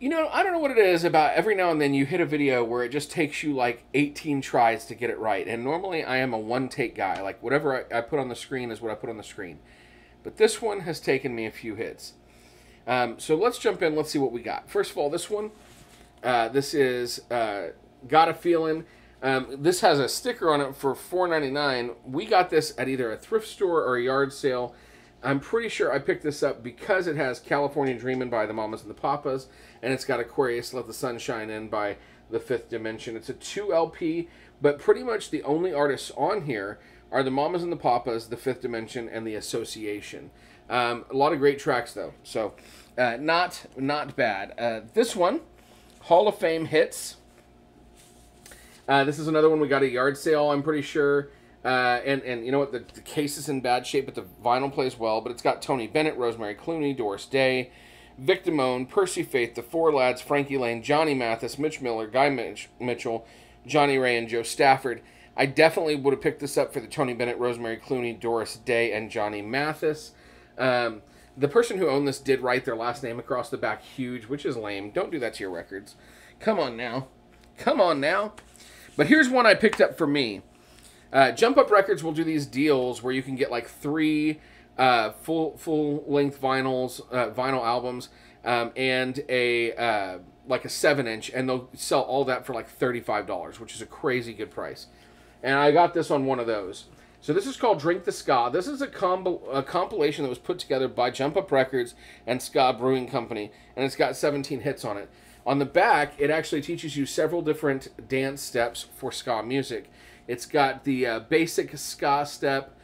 You know, I don't know what it is about every now and then you hit a video where it just takes you like 18 tries to get it right. And normally I am a one take guy. Like whatever I put on the screen is what I put on the screen. But this one has taken me a few hits. So let's jump in. Let's see what we got. First of all, this one. This is Got a Feeling. This has a sticker on it for $4.99. We got this at either a thrift store or a yard sale. I'm pretty sure I picked this up because it has California Dreamin' by the Mamas and the Papas, and it's got Aquarius Let the Sun Shine In by the Fifth Dimension. It's a 2 LP, but pretty much the only artists on here are the Mamas and the Papas, the Fifth Dimension, and the Association. A lot of great tracks, though, so not bad. This one, Hall of Fame Hits. This is another one we got at a yard sale, I'm pretty sure. And you know what? The case is in bad shape, but the vinyl plays well. But it's got Tony Bennett, Rosemary Clooney, Doris Day, Vic Damone, Percy Faith, The Four Lads, Frankie Lane, Johnny Mathis, Mitch Miller, Guy Mitchell, Johnny Ray, and Joe Stafford. I definitely would have picked this up for the Tony Bennett, Rosemary Clooney, Doris Day, and Johnny Mathis. The person who owned this did write their last name across the back huge, which is lame. Don't do that to your records. Come on now. Come on now. But here's one I picked up for me. Jump Up Records will do these deals where you can get like 3 full length vinyl albums, and a like a 7-inch, and they'll sell all that for like $35, which is a crazy good price. And I got this on one of those. So this is called Drink the Ska. This is a compilation that was put together by Jump Up Records and Ska Brewing Company, and it's got 17 hits on it. On the back, it actually teaches you several different dance steps for ska music. It's got the basic ska step,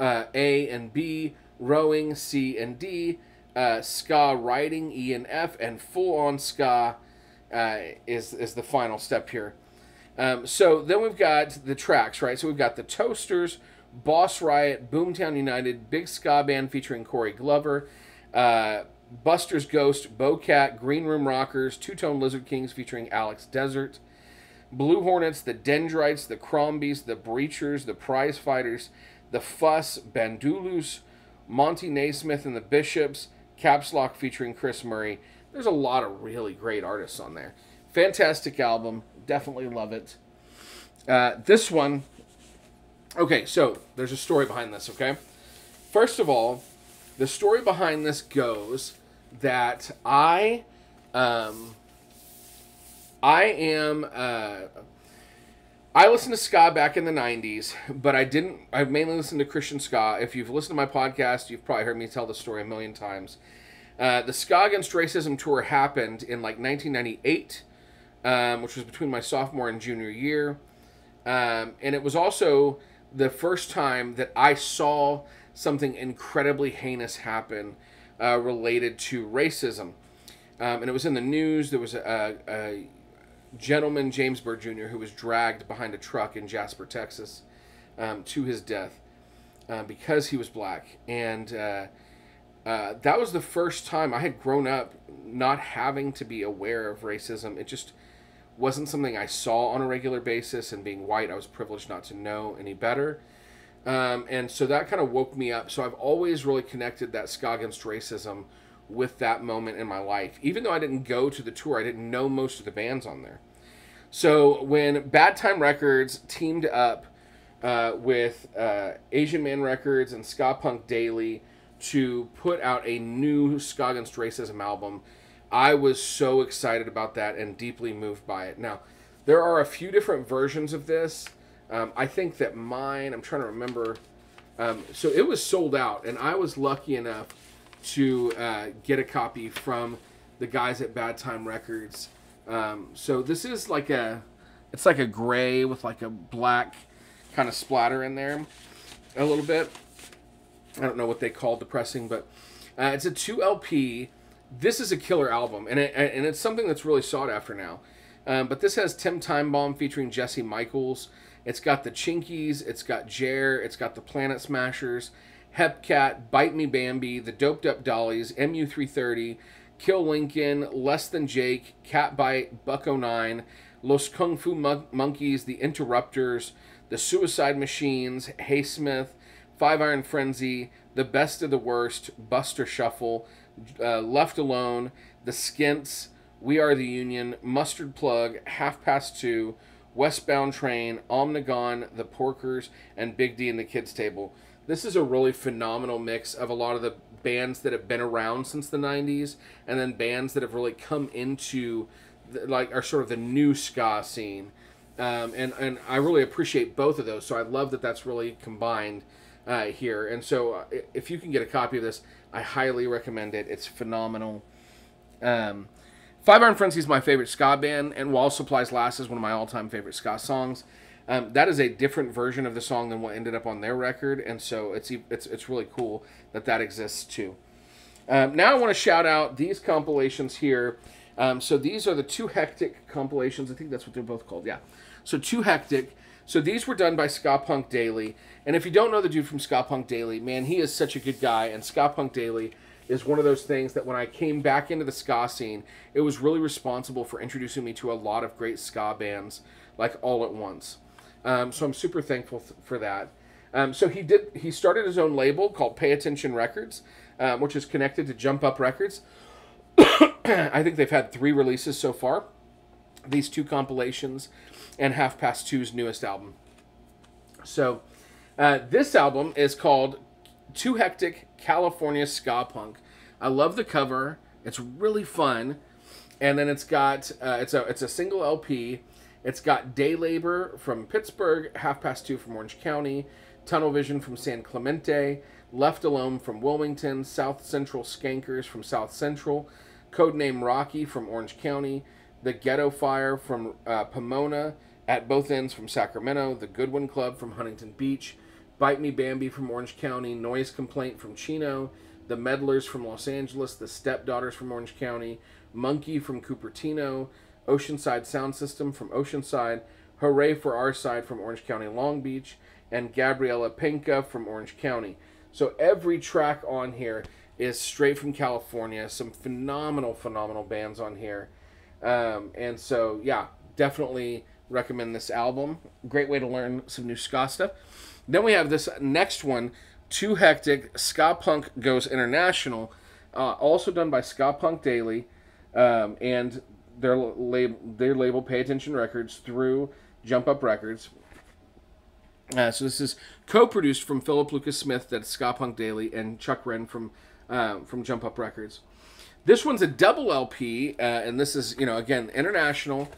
A and B, rowing, C and D, ska riding, E and F, and full-on ska is the final step here. So then we've got the tracks, right? So we've got the Toasters, Boss Riot, Boomtown United, Big Ska Band featuring Corey Glover, Buster's Ghost, Bocat, Green Room Rockers, Two Tone Lizard Kings featuring Alex Desert, Blue Hornets, the Dendrites, the Crombies, the Breachers, the Prize Fighters, the Fuss, Bandulus, Monty Naismith and the Bishops, Caps Lock featuring Chris Murray. There's a lot of really great artists on there. Fantastic album. Definitely love it. This one, okay, so there's a story behind this, okay? First of all, the story behind this goes that I listened to ska back in the 90s, but I mainly listened to Christian ska. If you've listened to my podcast, you've probably heard me tell the story a million times. The Ska Against Racism tour happened in like 1998, which was between my sophomore and junior year. And it was also the first time that I saw something incredibly heinous happen related to racism. And it was in the news. There was a gentleman, James Byrd Jr., who was dragged behind a truck in Jasper, Texas, to his death because he was black. And that was the first time I had grown up not having to be aware of racism. It just wasn't something I saw on a regular basis, and being white, I was privileged not to know any better. And so that kind of woke me up. So I've always really connected that Ska Against Racism with that moment in my life. Even though I didn't go to the tour, I didn't know most of the bands on there. So when Bad Time Records teamed up with Asian Man Records and Ska Punk Daily to put out a new Ska Against Racism album, I was so excited about that and deeply moved by it. Now, there are a few different versions of this. I think that mine, I'm trying to remember, so it was sold out, and I was lucky enough to get a copy from the guys at Bad Time Records. So this is like it's like a gray with like a black kind of splatter in there a little bit. I don't know what they call the pressing, but it's a 2 LP. This is a killer album, and it's something that's really sought after now. But this has Tim Timebomb featuring Jesse Michaels. It's got the Chinkies, it's got Jer, it's got the Planet Smashers, Hepcat, Bite Me Bambi, the Doped Up Dollies, MU330, Kill Lincoln, Less Than Jake, Catbite, Buck09, Los Kung Fu Monkeys, the Interrupters, the Suicide Machines, Hey Smith, Five Iron Frenzy, The Best of the Worst, Buster Shuffle, Left Alone, The Skints, We Are the Union, Mustard Plug, Half Past Two, Westbound Train, Omnigone, The Porkers, and Big D and the Kids Table. This is a really phenomenal mix of a lot of the bands that have been around since the 90s, and then bands that have really come into, are sort of the new ska scene. And I really appreciate both of those, so I love that that's really combined here. And so if you can get a copy of this, I highly recommend it. It's phenomenal. Five Iron Frenzy is my favorite ska band, and While Supplies Last is one of my all-time favorite ska songs. That is a different version of the song than what ended up on their record, and so it's really cool that exists too. Now I want to shout out these compilations here. So these are the Too Hectic compilations. I think that's what they're both called. Yeah. So Too Hectic. So these were done by Ska Punk Daily. And if you don't know the dude from Ska Punk Daily, man, he is such a good guy. And Ska Punk Daily is one of those things that when I came back into the ska scene, it was really responsible for introducing me to a lot of great ska bands, like all at once. So I'm super thankful for that. So he started his own label called Pay Attention Records, which is connected to Jump Up Records. I think they've had 3 releases so far. These 2 compilations and Half Past Two's newest album. So this album is called Too Hectic California Ska Punk. I love the cover. It's really fun. And then it's got it's a single LP. It's got Day Labor from Pittsburgh, Half Past Two from Orange County, Tunnel Vision from San Clemente, Left Alone from Wilmington, South Central Skankers from South Central, Codename Rocky from Orange County, The Ghetto Fire from Pomona, At Both Ends from Sacramento, The Goodwin Club from Huntington Beach, Bite Me Bambi from Orange County, Noise Complaint from Chino, The Meddlers from Los Angeles, The Stepdaughters from Orange County, Monkey from Cupertino, Oceanside Sound System from Oceanside, Hooray for Our Side from Orange County, Long Beach, and Gabriela Penca from Orange County. So every track on here is straight from California. Some phenomenal bands on here. And so, yeah, definitely recommend this album. Great way to learn some new ska stuff. Then we have this next one, Too Hectic, Ska Punk Goes International, also done by Ska Punk Daily, and their label Pay Attention Records through Jump Up Records. So this is co-produced from Philip Lucas Smith, that's Ska Punk Daily, and Chuck Wren from Jump Up Records. This one's a double LP, and this is, again, international.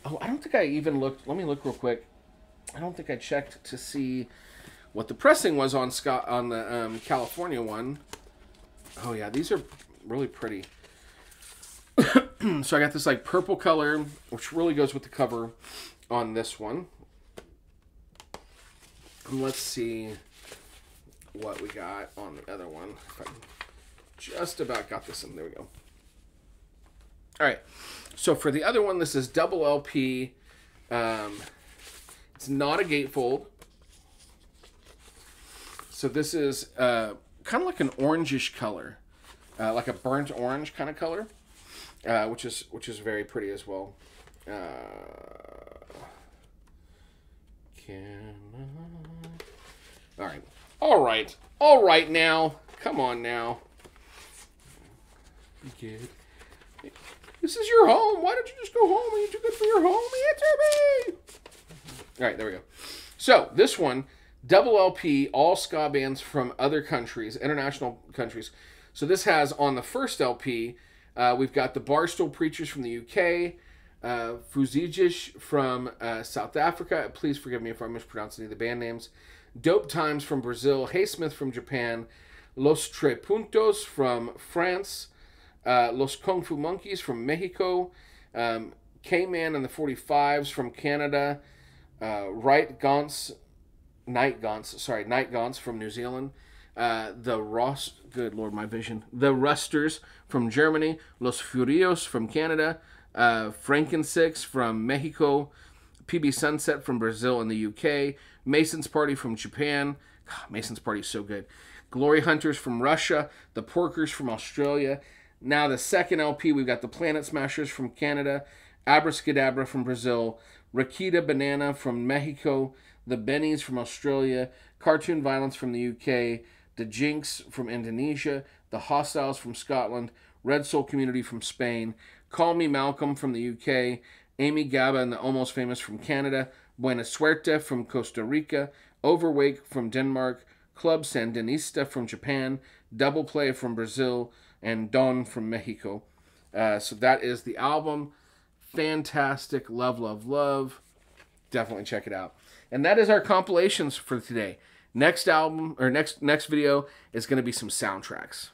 Oh, I don't think I even looked. Let me look real quick. I don't think I checked to see what the pressing was on the California one. Oh yeah, these are really pretty. So I got this like purple color, which really goes with the cover on this one. And let's see what we got on the other one. If I just about got this in. There we go. All right. So for the other one, this is double LP. It's not a gatefold. So this is kind of like an orangish color, like a burnt orange kind of color, which is very pretty as well. All right now, come on now. This is your home. Why don't you just go home? Are you too good for your home? Answer me. All right, there we go. So this one, double LP, all ska bands from other countries, international countries. So this has on the first LP, we've got the Barstool Preachers from the UK, Fuzijish from South Africa. Please forgive me if I mispronounce any of the band names. Dope Times from Brazil, Haysmith from Japan, Los Tres Puntos from France, Los Kung Fu Monkeys from Mexico, K-Man and the 45s from Canada, Night Gaunts from New Zealand, the Rusters from Germany, Los Furios from Canada, Frankensix from Mexico, PB Sunset from Brazil and the UK, Mason's Party from Japan. God, Mason's Party is so good. Glory Hunters from Russia, the Porkers from Australia. Now the second LP, we've got the Planet Smashers from Canada, Abracadabra from Brazil, Rakita Banana from Mexico, the Bennies from Australia, Cartoon Violence from the UK, the Jinx from Indonesia, the Hostiles from Scotland, Red Soul Community from Spain, Call Me Malcolm from the UK, Amy Gaba and the Almost Famous from Canada, Buena Suerte from Costa Rica, Overweight from Denmark, Club Sandinista from Japan, Double Play from Brazil, and Don from Mexico. So that is the album. Fantastic. Love, love, love. Definitely check it out. And that is our compilations for today. Next album, or next video, is going to be some soundtracks.